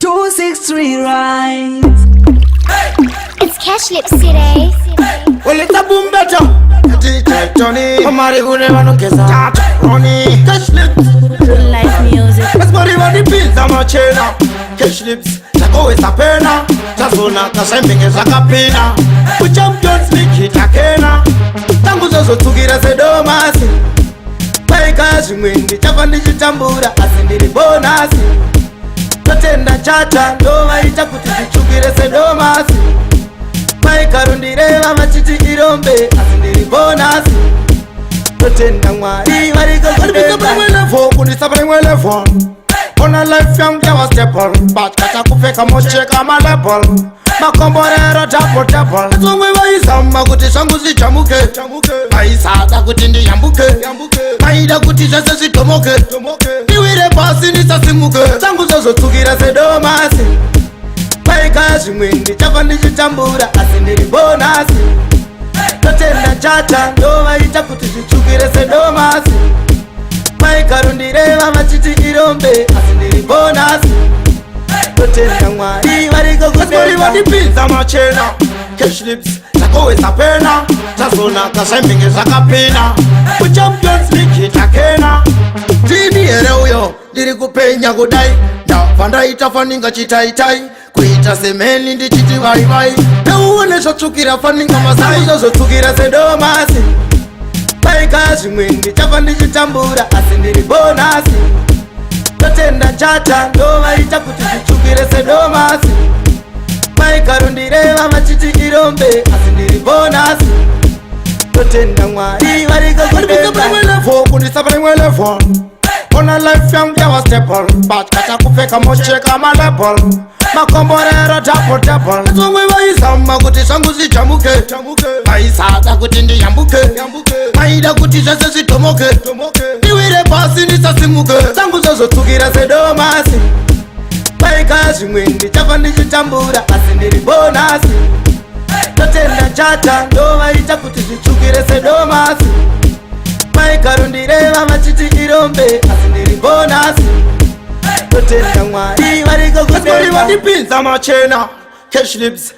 263 rise. It's Cash Lips today. Well, it's a boom better. DJ Johnny, Omari Gureva no Kesa, Ronnie, Cash Lips, Life music. let's go on the beats, I'm a chena. Cash Lips, Chaco is a pena. Chazona, Kasembing is a capina. We champions, Nicky Takena. Tango Zozo Tugira Sedomasi. Paikazi Mwindi, Javani Tambura, Asindiri Bonasi. Totenda Chata, Dova Itakuti Chugire Sedomasi. Maikarundireva machiti irombe asindiri bonasi totenda mwari variko kundisaprimwelevo ona life yangu yawa stepol but kata kupfeka mocheka malepol makomborero tapotapol atomwe vaizama kuti shangu zichamuke vaisada kuti ndiyambuke vaida kuti zvese zvitomoke ndiwire pasi ndisasimuke shangu zozotsukira sedomasi paikazi mwindi chafa ndichitambura asi ndiri bonasi totenda chata ndovaita kuti zvichukire sedomasi maikarundireva vachiti irombe asi ndiri bonasi totenda mwari variko kudevadipinza machena Cash Lips takowesa pena tazonaka zvaimbinge zvakapena kuchampions league takena tini here uyo ndiri kupenya kudai ndabva ndaita faninga chitaitai kuita semeni ndichiti vaivai neuone zvotsvukira faninga masai zvozotsvukira sedomasi paikazi mwindi chafa ndichitambura asi ndiri bonasi totenda chata ndovaita kuti zvitsvukire sedomasi maikarundireva vachiti irombe asi ndiri bonasi totenda mwari variko kundisaprimwelevo ona life yangu yawa stepol but kata kupfeka mocheka malepol makomborero tapotapol atomwe vaizama kuti shangu zichamuke vaisada kuti ndiyambuke vaida kuti zvese zvitomoke ndiwire pasi ndisasimuke shangu zozotsukira sedomasi paikazi mwindi chafa ndichitambura asi ndiri bonasi totenda chata ndovaita kuti zvitsvukire sedomasi maikarundireva vachiti irombe asi ndiri bonasi totenda mwari variko kudevadipinza machena Cash Lips